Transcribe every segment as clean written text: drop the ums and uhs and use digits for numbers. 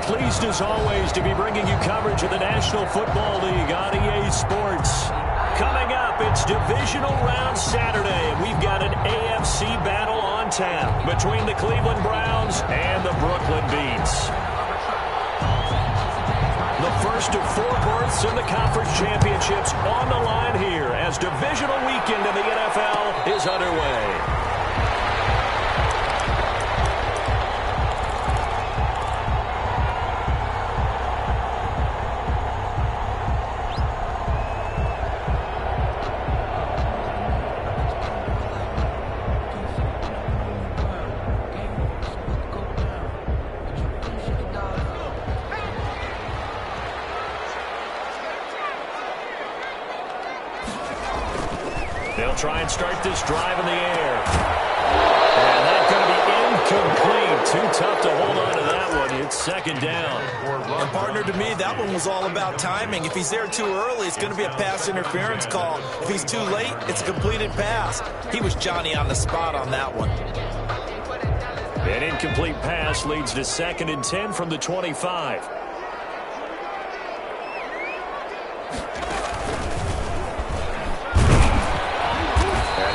Pleased as always to be bringing you coverage of the National Football League on EA Sports. Coming up, it's Divisional Round Saturday, and we've got an AFC battle on tap between the Cleveland Browns and the Brooklyn Beats. The first of 4 berths in the conference championships on the line here as divisional weekend in the NFL is underway. They'll try and start this drive in the air. And that's going to be incomplete. Too tough to hold on to that one. It's second down. And partner, to me, that one was all about timing. If he's there too early, it's going to be a pass interference call. If he's too late, it's a completed pass. He was Johnny on the spot on that one. An incomplete pass leads to 2nd and 10 from the 25.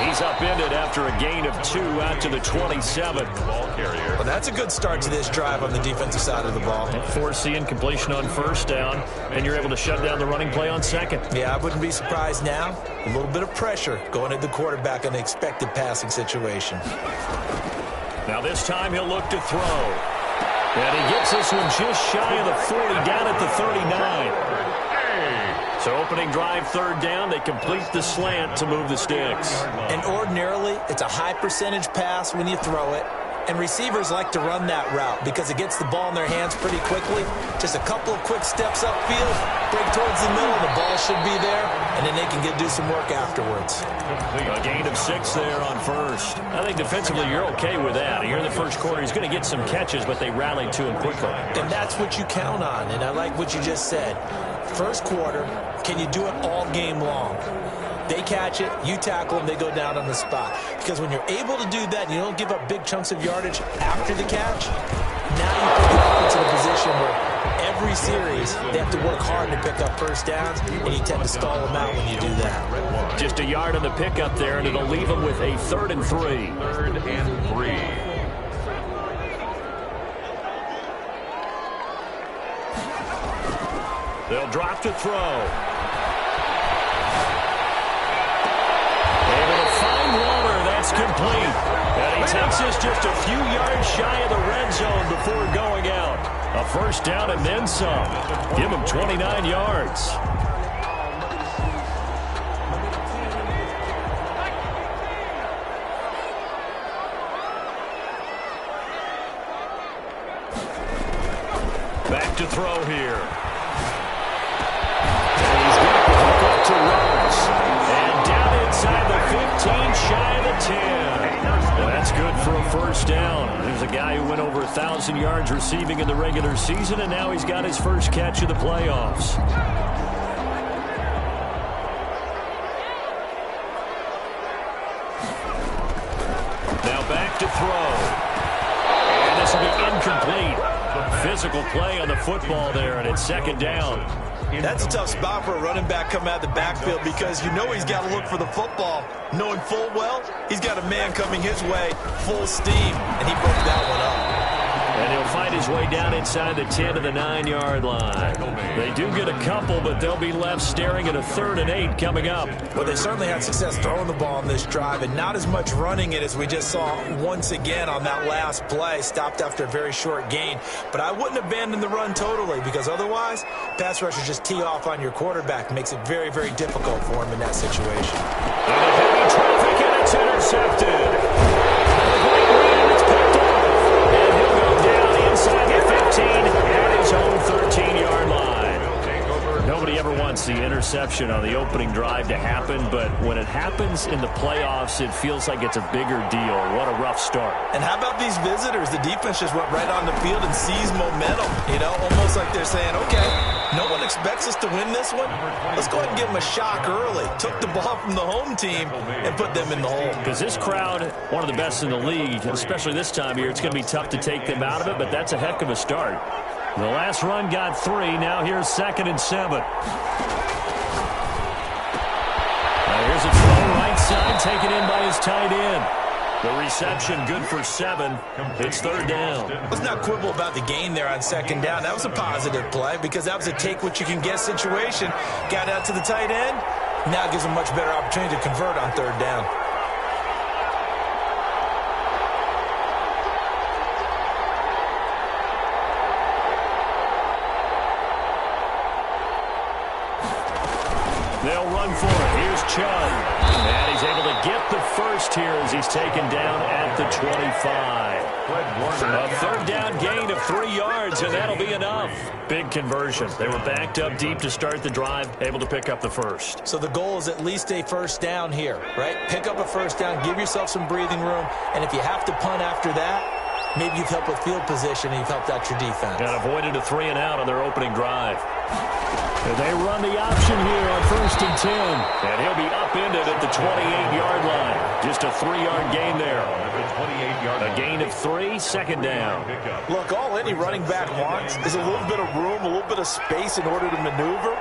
He's upended after a gain of 2 out to the 27. Well, that's a good start to this drive on the defensive side of the ball. Force the incompletion on first down, and you're able to shut down the running play on second. Yeah, I wouldn't be surprised now. A little bit of pressure going at the quarterback in an expected passing situation. Now this time he'll look to throw. And he gets this one just shy of the 40, down at the 39. So opening drive, 3rd down, they complete the slant to move the sticks. And ordinarily, it's a high percentage pass when you throw it. And receivers like to run that route because it gets the ball in their hands pretty quickly. Just a couple of quick steps upfield, break towards the middle, the ball should be there, and then they can do some work afterwards. A gain of 6 there on first. I think defensively you're okay with that. Here in the first quarter, he's going to get some catches, but they rallied to him quickly. And that's what you count on, and I like what you just said. First quarter, can you do it all game long? They catch it, you tackle them, they go down on the spot. Because when you're able to do that and you don't give up big chunks of yardage after the catch, now you can get up into the position where every series they have to work hard to pick up first downs, and you tend to stall them out when you do that. Just a yard on the pickup there, and it'll leave them with a 3rd and 3. 3rd and 3. They'll drop to throw. That's complete. And he takes us just a few yards shy of the red zone before going out. A first down and then some. Give him 29 yards. Back to throw here. And he's got the hook up to Rhodes. And down inside the 15, shy of the 10. Well, that's good for a first down. There's a guy who went over 1,000 yards receiving in the regular season, and now he's got his first catch of the playoffs. Now back to throw. And this will be incomplete. Physical play on the football there, and it's 2nd down. That's a tough spot for a running back coming out of the backfield because you know he's got to look for the football, knowing full well he's got a man coming his way full steam, and he broke that one up. And he'll find his way down inside the 10 to the 9-yard line. They do get a couple, but they'll be left staring at a 3rd and 8 coming up. Well, they certainly had success throwing the ball on this drive, and not as much running it as we just saw once again on that last play. Stopped after a very short gain. But I wouldn't abandon the run totally because otherwise, pass rushers just tee off on your quarterback. Makes it very, very difficult for him in that situation. And a heavy traffic, and it's intercepted. Inside the 15 at his own 13-yard line. Nobody ever wants the interception on the opening drive to happen, but when it happens in the playoffs, it feels like it's a bigger deal. What a rough start. And how about these visitors? The defense just went right on the field and seized momentum. You know, almost like they're saying, okay, no one expects us to win this one. Let's go ahead and give them a shock early. Took the ball from the home team and put them in the hole. Because this crowd, one of the best in the league, especially this time of year, it's going to be tough to take them out of it, but that's a heck of a start. The last run got 3. Now here's 2nd and 7. Here's a throw right side, taken in by his tight end. The reception good for 7. It's 3rd down. Let's not quibble about the gain there on 2nd down. That was a positive play because that was a take-what-you-can-get situation. Got out to the tight end. Now gives him a much better opportunity to convert on 3rd down. They'll run for it. Here's Chubb. And he's able to get the first here as he's taken down at the 25. A 3rd down gain of 3 yards, and that'll be enough. Big conversion. They were backed up deep to start the drive, able to pick up the first. So the goal is at least a 1st down here, right? Pick up a 1st down, give yourself some breathing room, and if you have to punt after that, maybe you've helped with field position and you've helped out your defense. And avoided a 3 and out on their opening drive. And they run the option here on 1st and 10. And he'll be upended at the 28-yard line. Just a 3-yard gain there. A gain of 3, 2nd down. Look, all any running back wants is a little bit of room, a little bit of space in order to maneuver.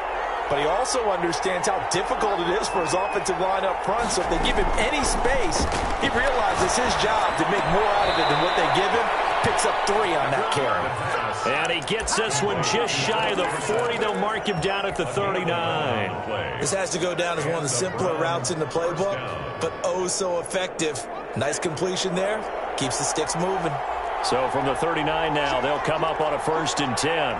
But he also understands how difficult it is for his offensive line up front. So if they give him any space, he realizes his job to make more out of it than what they give him. Picks up 3 on that carry. And he gets this one just shy of the 40. They'll mark him down at the 39. This has to go down as one of the simpler routes in the playbook, but oh so effective. Nice completion there. Keeps the sticks moving. So from the 39 now, they'll come up on a 1st and 10.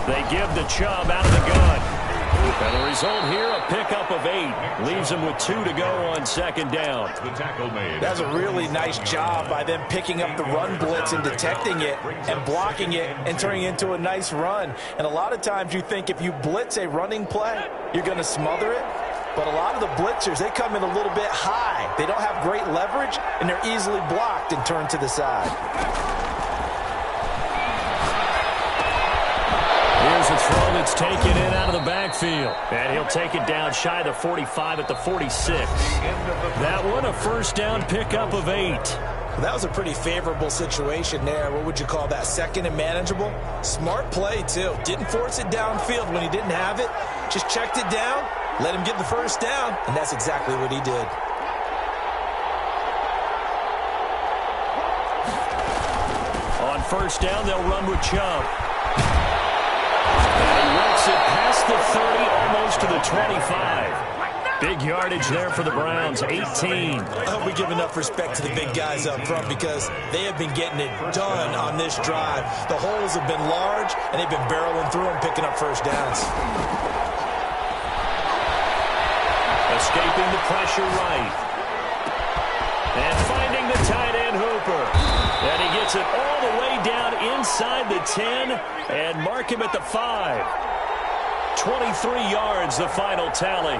They give the Chubb out of the gun. And the result here, a pickup of 8. Leaves them with 2 to go on 2nd down. That's a really nice job by them picking up the run blitz and detecting it and blocking it and turning it into a nice run. And a lot of times you think if you blitz a running play, you're going to smother it. But a lot of the blitzers, they come in a little bit high. They don't have great leverage, and they're easily blocked and turned to the side. Here's a throw that's taken in out of the backfield. And he'll take it down shy of the 45 at the 46. That one, a 1st down pickup of 8. Well, that was a pretty favorable situation there. What would you call that? 2nd and manageable? Smart play, too. Didn't force it downfield when he didn't have it. Just checked it down, let him get the 1st down, and that's exactly what he did. On 1st down, they'll run with Chubb. It past the 30, almost to the 25. Big yardage there for the Browns, 18. I hope we give enough respect to the big guys up front because they have been getting it done on this drive. The holes have been large, and they've been barreling through them, picking up 1st downs. Escaping the pressure right. And finding the tight end Hooper. And he gets it all the way down inside the 10 and mark him at the 5. 23 yards, the final tally.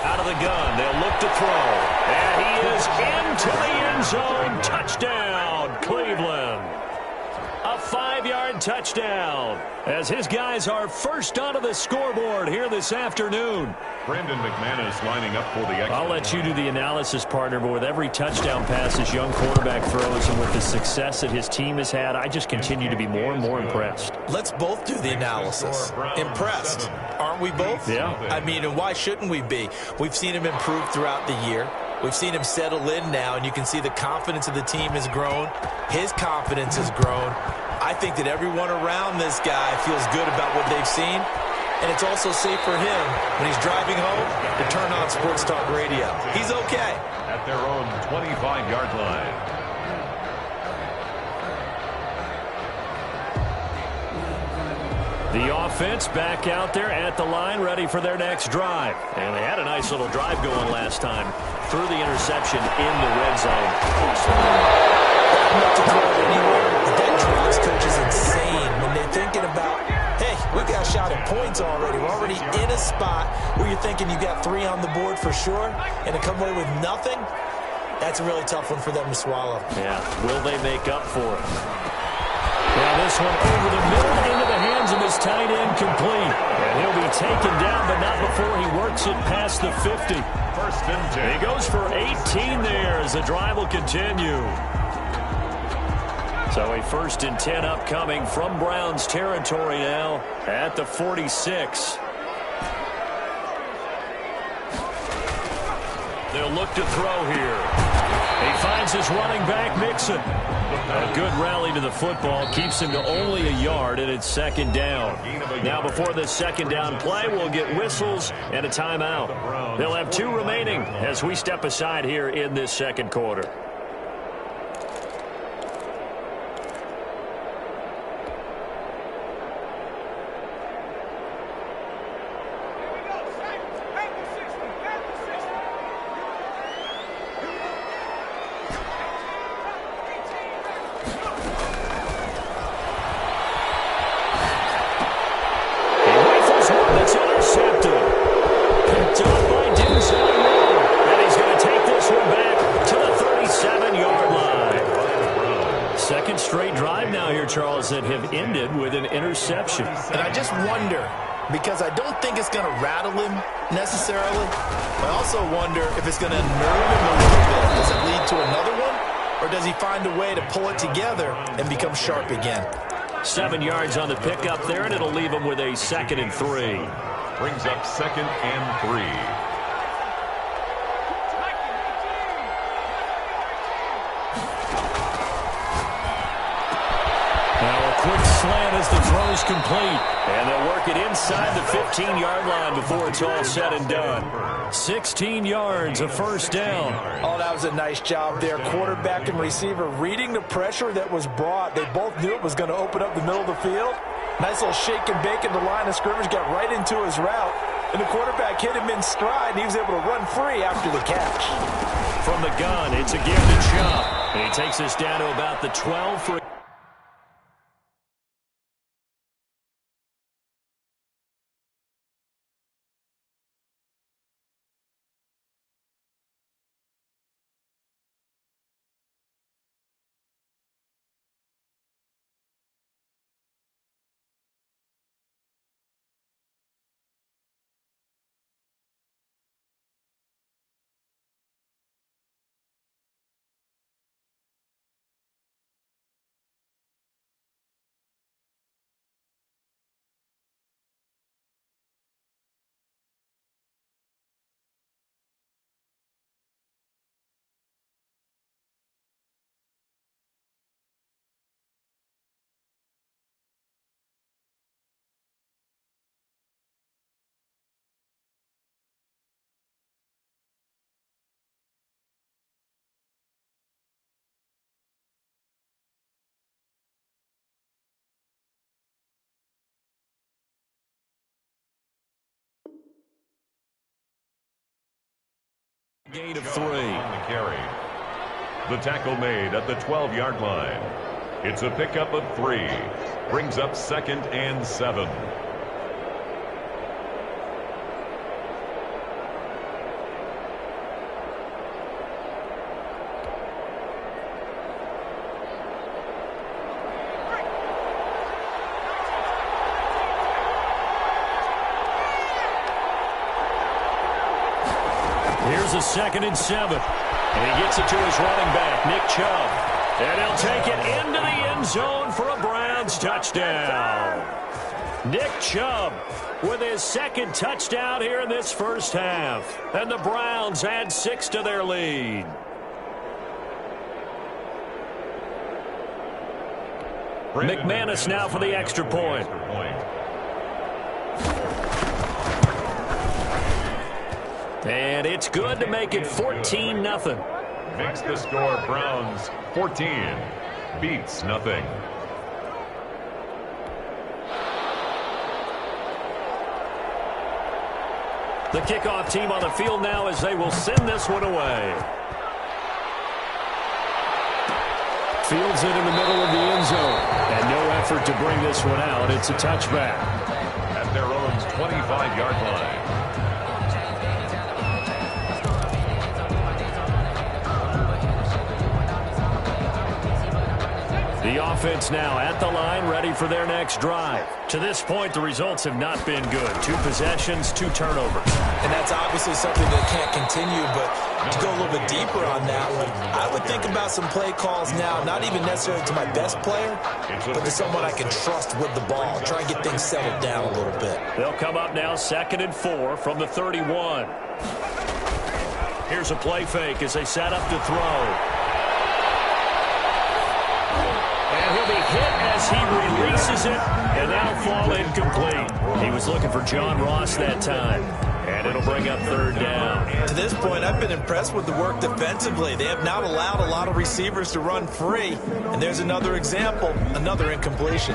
Out of the gun, they'll look to throw. And he is into the end zone. Touchdown, Cleveland. A 5-yard touchdown as his guys are first onto the scoreboard here this afternoon. Brandon McManus lining up for the extra. I'll let you do the analysis, partner, but with every touchdown pass his young quarterback throws and with the success that his team has had, I just continue to be more and more impressed. Let's both do the analysis. Impressed. Aren't we both? Yeah. I mean, and why shouldn't we be? We've seen him improve throughout the year. We've seen him settle in now, and you can see the confidence of the team has grown. His confidence has grown. I think that everyone around this guy feels good about what they've seen, and it's also safe for him when he's driving home to turn on Sports Talk Radio. He's okay. At their own 25-yard line. The offense back out there at the line, ready for their next drive. And they had a nice little drive going last time through the interception in the red zone. Not to throw it anywhere, but that drives coaches insane when they're thinking about, hey, we got a shot at points already. We're already in a spot where you're thinking you got 3 on the board for sure, and to come away with nothing, That's a really tough one for them to swallow. Yeah, will they make up for it? Now this one over the middle into the hands of his tight end, complete. And he'll be taken down, but not before he works it past the 50. First and 10. He goes for 18 there as the drive will continue. So a first and 10 upcoming from Browns territory now at the 46. They'll look to throw here. He finds his running back, Mixon. A good rally to the football keeps him to only a yard, and it's second down. Now before this second down play, we'll get whistles and a timeout. They'll have 2 remaining as we step aside here in this second quarter. That have ended with an interception. And I just wonder, because I don't think it's going to rattle him necessarily, I also wonder if it's going to nerve him a little bit. Does it lead to another one? Or does he find a way to pull it together and become sharp again? 7 yards on the pickup there, and it'll leave him with a 2nd and 3. Brings up 2nd and 3. Quick slant as the throw's complete. And they'll work it inside the 15-yard line before it's all said and done. 16 yards, a first down. Oh, that was a nice job there. Quarterback and receiver reading the pressure that was brought. They both knew it was going to open up the middle of the field. Nice little shake and bake in the line of scrimmage, got right into his route. And the quarterback hit him in stride, and he was able to run free after the catch. From the gun, it's again to Chubb. And he takes us down to about the 12 for gain of 3. The carry. The tackle made at the 12-yard line. It's a pickup of 3. Brings up 2nd and 7. Here's a 2nd and 7. And he gets it to his running back, Nick Chubb. And he'll take it into the end zone for a Browns touchdown. Nick Chubb with his 2nd touchdown here in this first half. And the Browns add 6 to their lead. McManus now for the extra point. And it's good to make it 14-0. Makes the score Browns 14. Beats nothing. The kickoff team on the field now as they will send this one away. Fields it in the middle of the end zone. And no effort to bring this one out. It's a touchback. At their own 25-yard line. The offense now at the line, ready for their next drive. To this point, the results have not been good. 2 possessions, 2 turnovers. And that's obviously something that can't continue, but to go a little bit deeper on that one, I would think about some play calls now, not even necessarily to my best player, but to someone I can trust with the ball. Try and get things settled down a little bit. They'll come up now 2nd and 4 from the 31. Here's a play fake as they set up to throw. And he'll be hit as he releases it, and that'll fall incomplete. He was looking for John Ross that time, and it'll bring up 3rd down. To this point, I've been impressed with the work defensively. They have not allowed a lot of receivers to run free, and there's another example, another incompletion.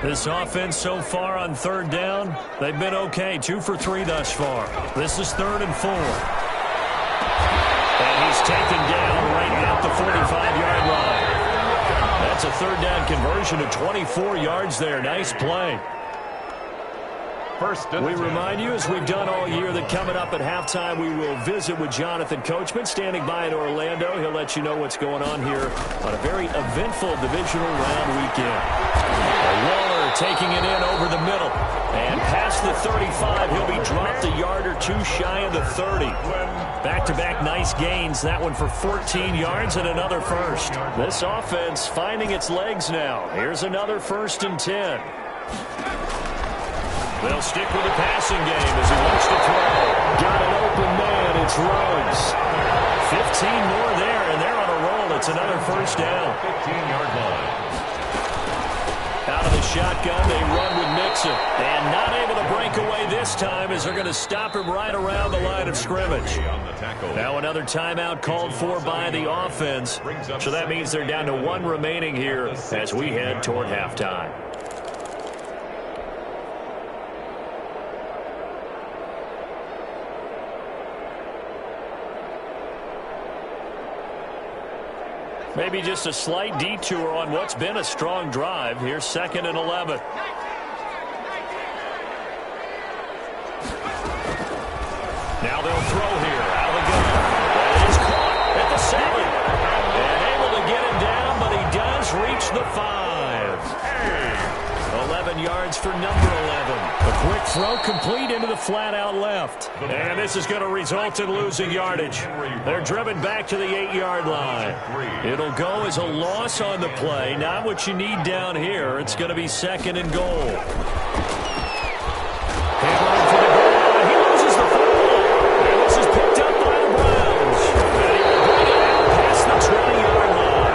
This offense so far on 3rd down, they've been okay, 2 for 3 thus far. This is 3rd and 4. And he's taken down right at the 45-yard line. That's a 3rd down conversion to 24 yards there. Nice play. We remind you, as we've done all year, that coming up at halftime, we will visit with Jonathan Coachman, standing by in Orlando. He'll let you know what's going on here on a very eventful divisional round weekend. Waller taking it in over the middle. And past the 35, he'll be dropped a yard or 2 shy of the 30. Back-to-back nice gains. That one for 14 yards and another first. This offense finding its legs now. Here's another 1st and 10. They'll stick with the passing game as he wants to throw. Got an open man. It's Ruggs. 15 more there, and they're on a roll. It's another 1st down. 15-yard line. Out of the shotgun, they run with Mixon. And not able to break away this time as they're going to stop him right around the line of scrimmage. Now another timeout called for by the offense. So that means they're down to 1 remaining here as we head toward halftime. Maybe just a slight detour on what's been a strong drive. Here's 2nd and 11. Now they'll throw here out of the gun. That is caught at the 7. And able to get him down, but he does reach the 5. 11 yards for number 11. A quick throw complete into the flat out left. And this is going to result in losing yardage. They're driven back to the 8-yard line. It'll go as a loss on the play. Not what you need down here. It's going to be 2nd and goal. Hammered for the goal line. He loses the football. And this is picked up by the Browns. And he will bring it out past the 20-yard line.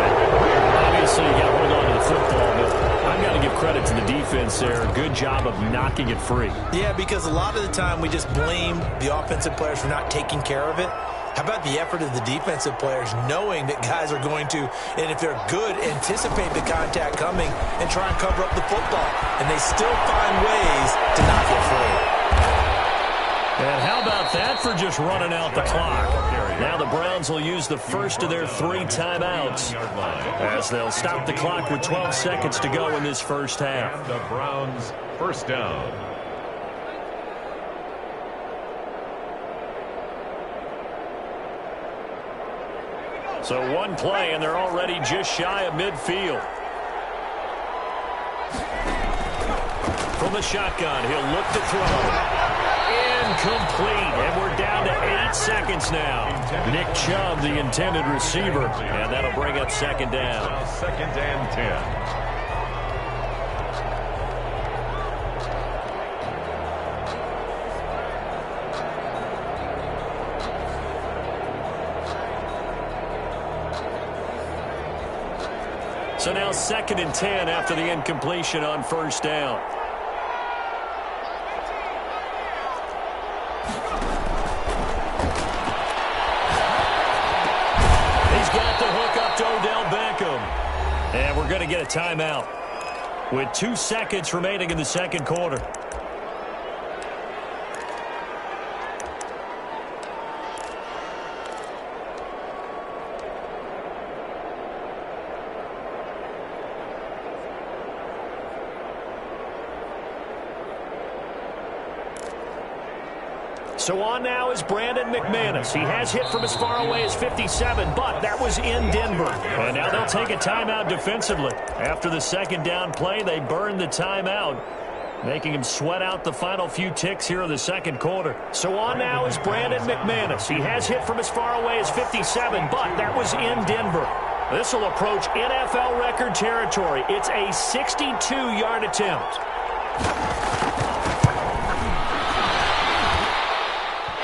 Obviously, you got to hold on to the football, but I've got to give credit to the defense there. Good job of knocking it free. Yeah, because a lot of the time we just blame the offensive players for not taking care of it. How about the effort of the defensive players knowing that guys are going to, and if they're good, anticipate the contact coming and try and cover up the football. And they still find ways to knock it free. And how about that for just running out the clock? Now the Browns will use the first of their 3 timeouts as they'll stop the clock with 12 seconds to go in this first half. And the Browns 1st down. So 1 play, and they're already just shy of midfield. From the shotgun, he'll look to throw. Incomplete, and we're down to 8 seconds now. Nick Chubb, the intended receiver, and that'll bring up 2nd down. 2nd and 10. So now 2nd and 10 after the incompletion on 1st down. He's got the hook up to Odell Beckham. And we're going to get a timeout with 2 seconds remaining in the 2nd quarter. So on now is Brandon McManus. He has hit from as far away as 57, but that was in Denver. And now they'll take a timeout defensively. After the second down play, they burned the timeout, making him sweat out the final few ticks here in the second quarter. So on now is Brandon McManus. He has hit from as far away as 57, but that was in Denver. This will approach NFL record territory. It's a 62-yard attempt.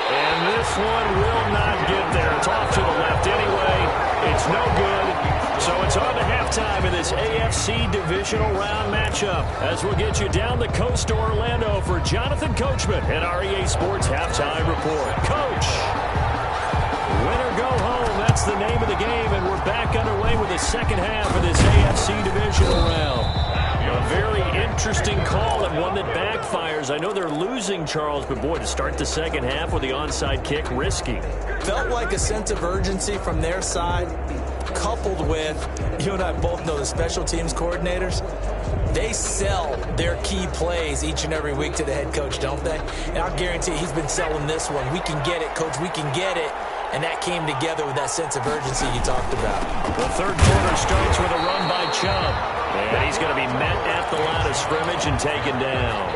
And this one will not get there. It's off to the left anyway. It's no good. So it's on to halftime in this AFC divisional round matchup, as we'll get you down the coast to Orlando for Jonathan Coachman and our EA Sports Halftime Report. Coach, win or go home, that's the name of the game, and we're back underway with the second half of this AFC divisional round. A very interesting call and one that backfires. I know they're losing, Charles, but boy, to start the second half with the onside kick, risky. Felt like a sense of urgency from their side, coupled with, you and I both know the special teams coordinators, they sell their key plays each and every week to the head coach, don't they? And I'll guarantee he's been selling this one. We can get it, coach, we can get it. And that came together with that sense of urgency you talked about. The third quarter starts with a run by Chubb. And he's going to be met at the line of scrimmage and taken down.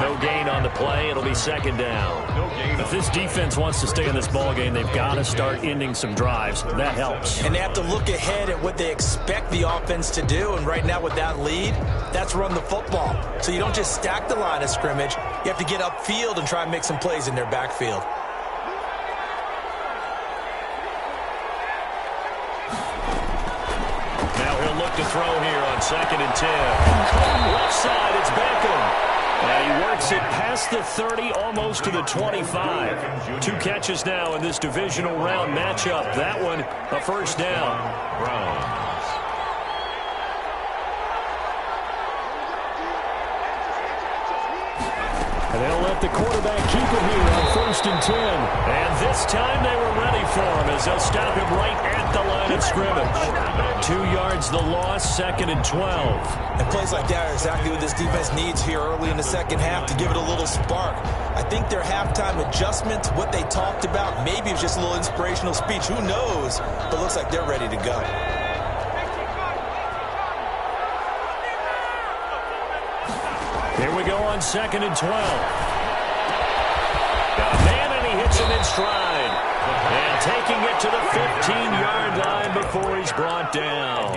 No gain on the play. It'll be second down. If this defense wants to stay in this ballgame, they've got to start ending some drives. That helps. And they have to look ahead at what they expect the offense to do. And right now with that lead, that's run the football. So you don't just stack the line of scrimmage. You have to get upfield and try and make some plays in their backfield. To throw here on 2nd and 10. Left side, it's Beckham. And he works it past the 30, almost to the 25. 2 catches now in this divisional round matchup. That one, a first down. Browns. And they'll let the quarterback keep it here on 1st and 10. And this time they were ready for him as they'll stop him right at the line of scrimmage. 2 yards the loss, 2nd and 12. And plays like that are exactly what this defense needs here early in the second half to give it a little spark. I think their halftime adjustment, what they talked about, maybe it was just a little inspirational speech. Who knows? But it looks like they're ready to go. Here we go on 2nd and 12. Got a man, and he hits him in stride. And taking it to the 15-yard line before he's brought down.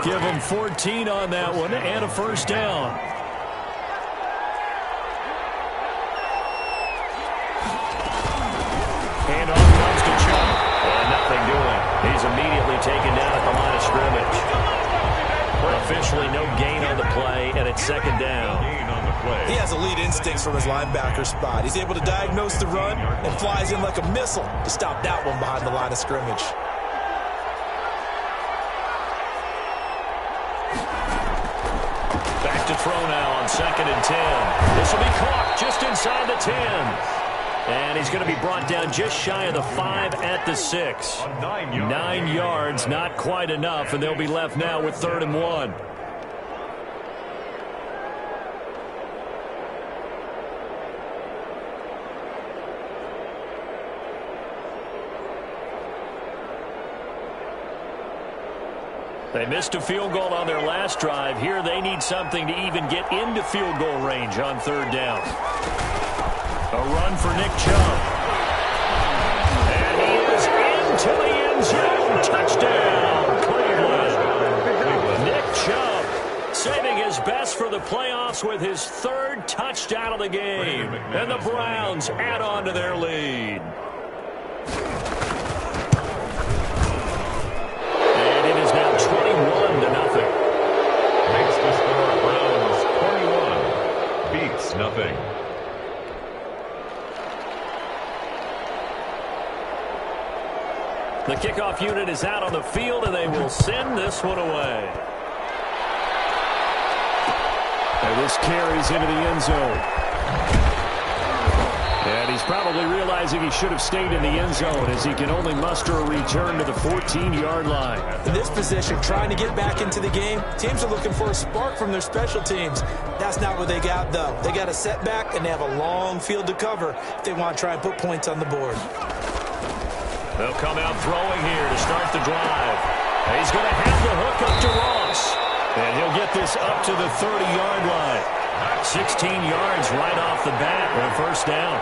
Give him 14 on that one and a first down. And off comes to Chubb. And nothing doing. He's immediately taken down at the line of scrimmage. Officially no gain on the play, and it's second down. He has elite instincts from his linebacker spot. He's able to diagnose the run and flies in like a missile to stop that one behind the line of scrimmage. Back to throw now on 2nd and 10. This will be caught just inside the 10. And he's going to be brought down just shy of the 5 at the 6. 9 yards, not quite enough, and they'll be left now with 3rd and 1. They missed a field goal on their last drive. Here they need something to even get into field goal range on 3rd down. A run for Nick Chubb. And he is into the end zone. Touchdown, Cleveland. Nick Chubb saving his best for the playoffs with his 3rd touchdown of the game. And the Browns add on to their lead. And it is now 21-0. Makes the score Browns 21. Beats nothing. The kickoff unit is out on the field, and they will send this one away. And this carries into the end zone. And he's probably realizing he should have stayed in the end zone as he can only muster a return to the 14-yard line. In this position, trying to get back into the game, teams are looking for a spark from their special teams. That's not what they got, though. They got a setback, and they have a long field to cover if they want to try and put points on the board. They'll come out throwing here to start the drive. And he's going to have the hook up to Ross. And he'll get this up to the 30-yard line. 16 yards right off the bat for a first down.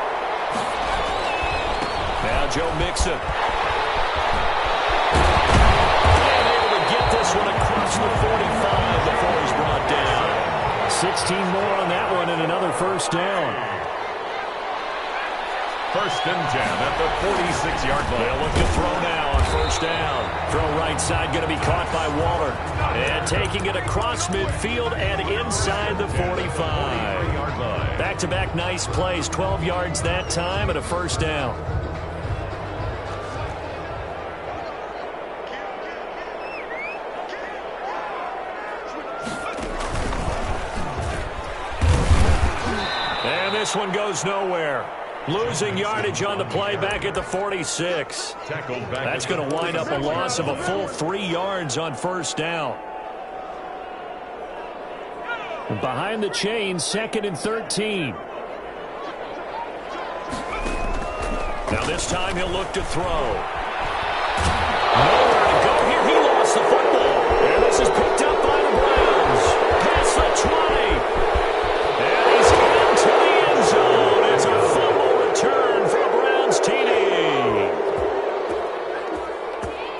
Now Joe Mixon. And able to get this one across the 45 before he's brought down. 16 more on that one and another first down. First and 10 at the 46-yard line. They'll look to throw now on first down. Throw right side going to be caught by Waller. And taking it across midfield and inside the 45. Back-to-back nice plays. 12 yards that time and a first down. And this one goes nowhere. Losing yardage on the play back at the 46. That's going to wind up a loss of a full 3 yards on first down. Behind the chain, 2nd and 13. Now this time he'll look to throw. Nowhere to go here. He lost the football. And this is picked up by the Browns. Past the 20. And he's into the end zone. It's a fumble return for a Browns TD.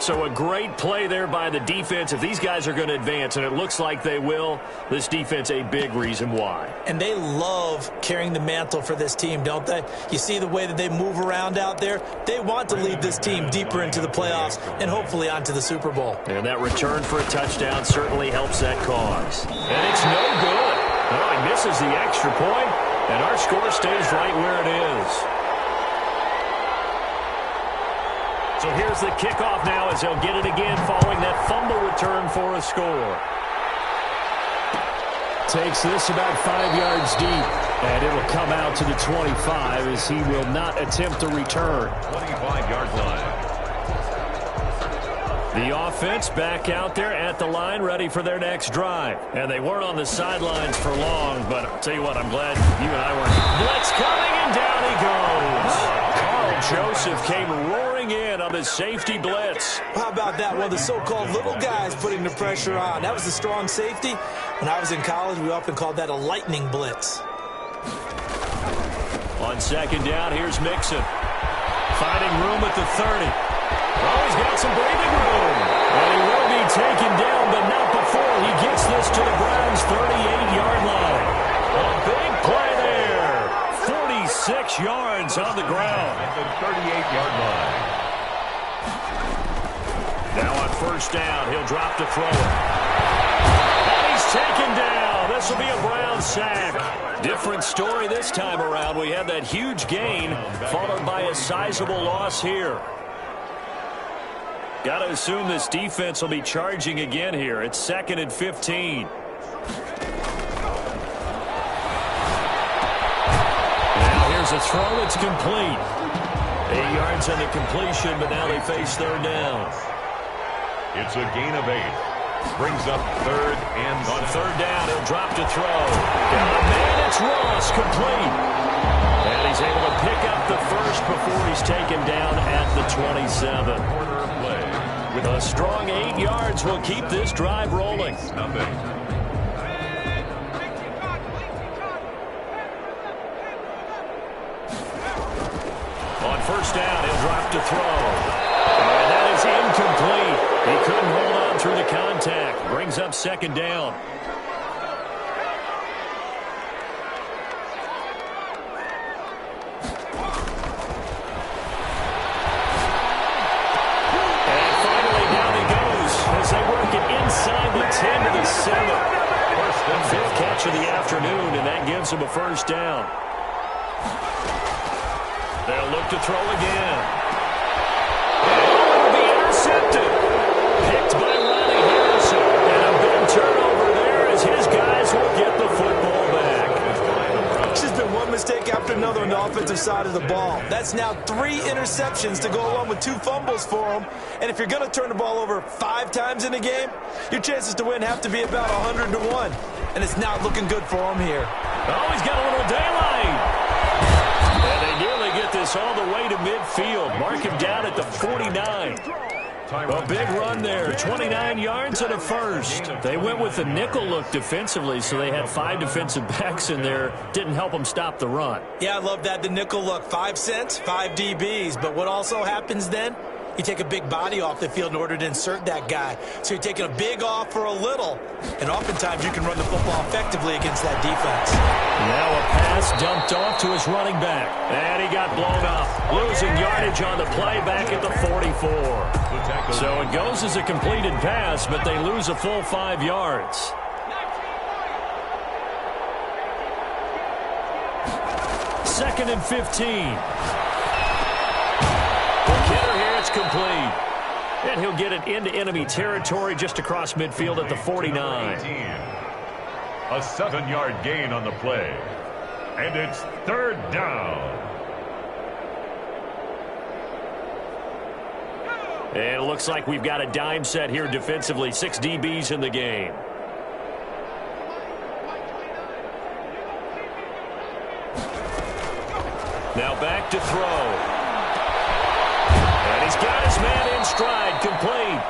So a great play there by the defense. If these guys are going to advance, and it looks like they will, this defense a big reason why. And they love carrying the mantle for this team, don't they? You see the way that they move around out there? They want to lead this team deeper into the playoffs and hopefully onto the Super Bowl. And that return for a touchdown certainly helps that cause. And it's no good. Well, he misses the extra point, and our score stays right where it is. So here's the kickoff now as they'll get it again following that fumble return for a score. Takes this about 5 yards deep, and it'll come out to the 25 as he will not attempt a return. 25-yard line. The offense back out there at the line, ready for their next drive. And they weren't on the sidelines for long, but I'll tell you what, I'm glad you and I weren't. Blitz coming, and down he goes. Carl Joseph came roaring in on the safety blitz. How about that? One of the so-called little guys putting the pressure on. That was a strong safety. When I was in college, we often called that a lightning blitz. On second down, here's Mixon. Finding room at the 30. Oh, he's got some breathing room. And he will be taken down, but not before he gets this to the Browns' 38-yard line. A big play there. 46 yards on the ground. At the 38-yard line. Now on first down, he'll drop to throw it. And he's taken down. This will be a Brown sack. Different story this time around. We had that huge gain followed by a sizable loss here. Got to assume this defense will be charging again here. It's 2nd and 15. Now here's a throw. It's complete. 8 yards on the completion, but now they face third down. It's a gain of 8. Brings up 3rd and on third down, he'll drop to throw. Got a man, it's Ross, complete. And he's able to pick up the first before he's taken down at the 27. Quarter play. With a strong 8 yards, will keep this drive rolling. Nothing. On first down, he'll drop to throw. And that is incomplete. He couldn't hold on through the contact. Brings up second down. And finally down he goes as they work it inside the 10 to the 7. Fifth catch of the afternoon, and that gives him a first down. They'll look to throw again. And it'll be intercepted. Picked by Ronnie Harrison. And a big turnover there as his guys will get the football back. It's just been one mistake after another on the offensive side of the ball. That's now 3 interceptions to go along with 2 fumbles for him. And if you're going to turn the ball over 5 times in a game, your chances to win have to be about 100 to 1. And it's not looking good for him here. Oh, he's got a little daylight. And they nearly get this all the way to midfield. Mark him down at the 49. A big run there, 29 yards and a first. They went with the nickel look defensively, so they had 5 defensive backs in there. Didn't help them stop the run. Yeah, I love that, the nickel look. 5 cents, 5 DBs. But what also happens then? You take a big body off the field in order to insert that guy. So you're taking a big off for a little. And oftentimes you can run the football effectively against that defense. Now a pass dumped off to his running back. And he got blown up. Losing yardage on the play back at the 44. So it goes as a completed pass, but they lose a full 5 yards. Second and 15. It's complete. And he'll get it into enemy territory just across midfield at the 49. A 7-yard gain on the play. And it's 3rd down. And it looks like we've got a dime set here defensively. 6 DBs in the game. Now back to throw. He's got his man in stride, complete.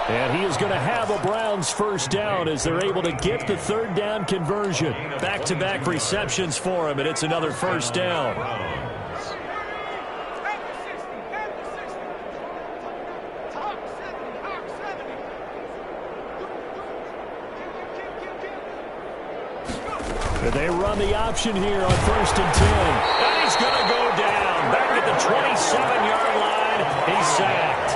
And he is going to have a Browns first down as they're able to get the 3rd down conversion. Back-to-back receptions for him, and it's another first down. And they run the option here on 1st and 10. And he's going to go down. Back at the 27-yard line. He's sacked.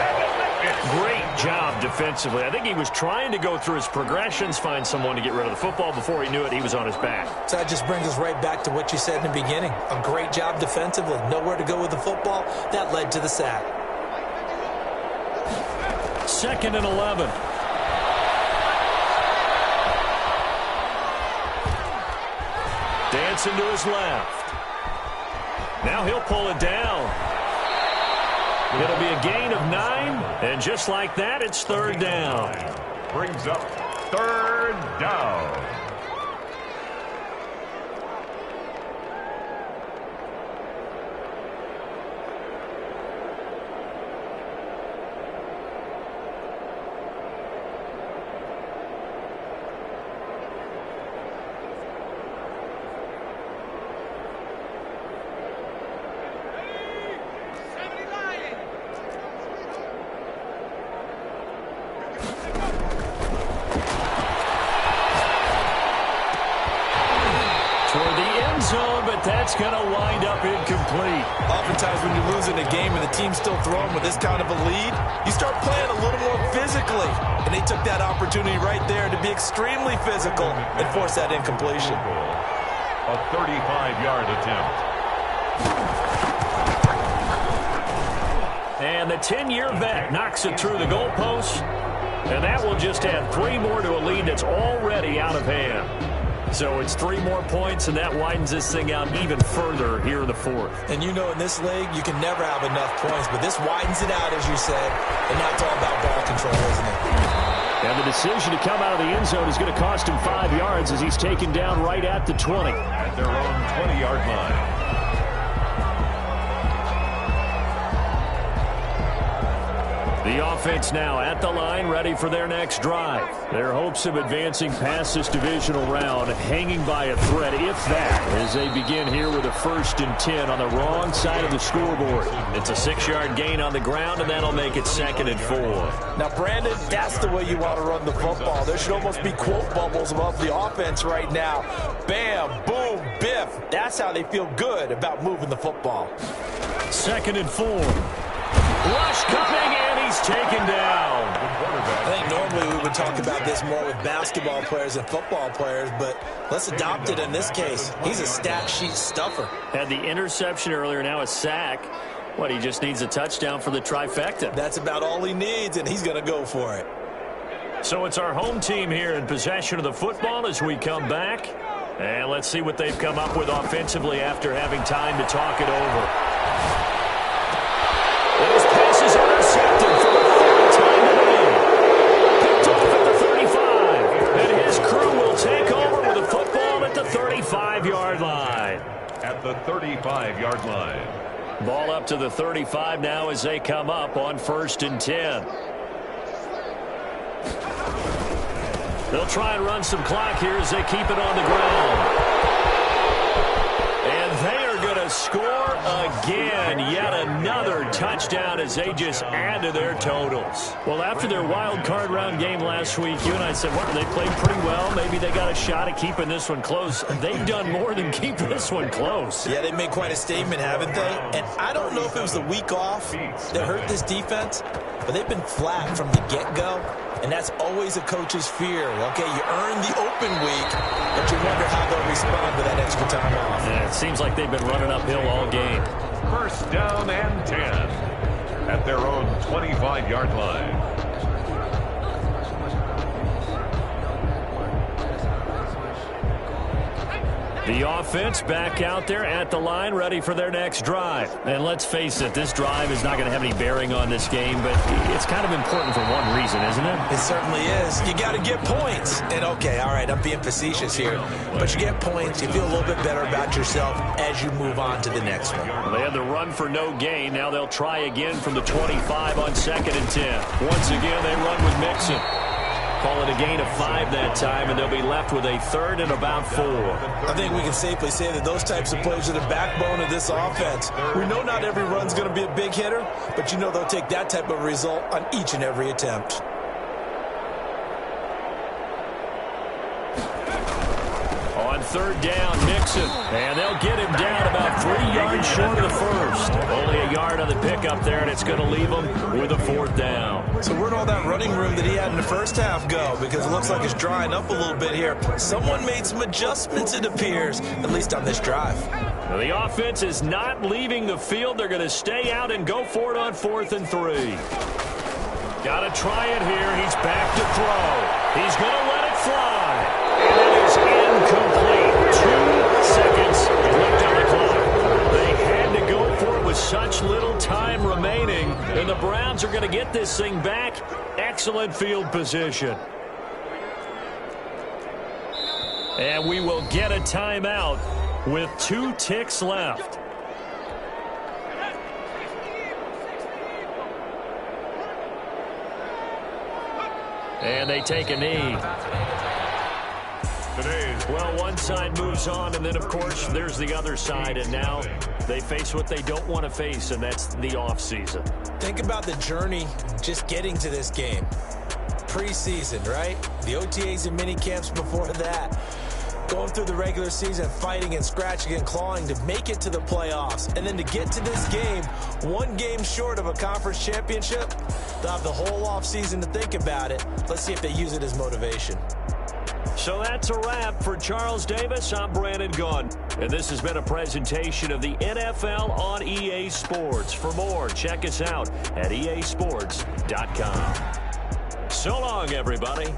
Great job defensively. I think he was trying to go through his progressions, find someone to get rid of the football. Before he knew it, he was on his back. So that just brings us right back to what you said in the beginning. A great job defensively. Nowhere to go with the football. That led to the sack. 2nd and 11. Dancing to his left. Now he'll pull it down. It'll be a gain of 9, and just like that, it's 3rd down. Brings up 3rd down. That's going to wind up incomplete. Oftentimes when you're losing a game and the team's still throwing with this kind of a lead, you start playing a little more physically. And they took that opportunity right there to be extremely physical and force that incompletion. A 35-yard attempt. And the 10-year vet knocks it through the goalpost. And that will just add 3 more to a lead that's already out of hand. So it's 3 more points, and that widens this thing out even further here in the 4th. And you know in this league, you can never have enough points, but this widens it out, as you said, and now it's all about ball control, isn't it? And the decision to come out of the end zone is going to cost him 5 yards as he's taken down right at the 20. At their own 20-yard line. The offense now at the line, ready for their next drive. Their hopes of advancing past this divisional round hanging by a thread, if that, as they begin here with a 1st and 10 on the wrong side of the scoreboard. It's a 6-yard gain on the ground, and that'll make it 2nd and 4. Now, Brandon, that's the way you want to run the football. There should almost be quote bubbles above the offense right now. Bam, boom, biff. That's how they feel good about moving the football. 2nd and 4. Rush coming, and he's taken down. I think normally we would talk about this more with basketball players and football players, but let's adopt it in this case. He's a stat sheet stuffer. Had the interception earlier, now a sack. What, he just needs a touchdown for the trifecta. That's about all he needs, and he's going to go for it. So it's our home team here in possession of the football as we come back. And let's see what they've come up with offensively after having time to talk it over. And his pass is intercepted for the third time today. Picked off at the 35. And his crew will take over with the football at the 35-yard line. At the 35-yard line. Ball up to the 35 now as they come up on 1st and 10. They'll try and run some clock here as they keep it on the ground. And they are going to score again. Yet another touchdown as they just add to their totals. Well, after their wild card round game last week, you and I said, well, they played pretty well. Maybe they got a shot at keeping this one close. They've done more than keep this one close. Yeah, they made quite a statement, haven't they? And I don't know if it was the week off that hurt this defense, but they've been flat from the get-go. And that's always a coach's fear. Okay, you earn the open week, but you wonder how they'll respond to that extra time off. Yeah, it seems like they've been running uphill all game. 1st down and 10 at their own 25-yard line. The offense back out there at the line, ready for their next drive. And let's face it, this drive is not going to have any bearing on this game, but it's kind of important for one reason, isn't it? It certainly is. You got to get points. And, okay, all right, I'm being facetious here, but you get points, you feel a little bit better about yourself as you move on to the next one. Well, they had the run for no gain. Now they'll try again from the 25 on 2nd and 10. Once again, they run with Mixon. Call it a gain of 5 that time, and they'll be left with a 3rd and about 4. I think we can safely say that those types of plays are the backbone of this offense. We know not every run's going to be a big hitter, but you know they'll take that type of result on each and every attempt. On 3rd down, Mixon. And they'll get him down about 3 yards short of the first. Only a yard on the pickup there, and it's going to leave him with a 4th down. So where'd all that running room that he had in the first half go? Because it looks like it's drying up a little bit here. Someone made some adjustments, it appears, at least on this drive. Now, the offense is not leaving the field. They're going to stay out and go for it on 4th and 3. Got to try it here. He's back to throw. He's going to let it fly. And it is incomplete. 2 seconds left on the clock. They had to go for it with such little time remaining. And the Browns are going to get this thing back. Excellent field position. And we will get a timeout with 2 ticks left. And they take a knee. Well, one side moves on, and then, of course, there's the other side. And now they face what they don't want to face, and that's the offseason. Think about the journey just getting to this game. Preseason, right? The OTAs and mini camps before that. Going through the regular season, fighting and scratching and clawing to make it to the playoffs. And then to get to this game, 1 game short of a conference championship, they'll have the whole offseason to think about it. Let's see if they use it as motivation. So that's a wrap for Charles Davis. I'm Brandon Gaudin. And this has been a presentation of the NFL on EA Sports. For more, check us out at easports.com. So long, everybody.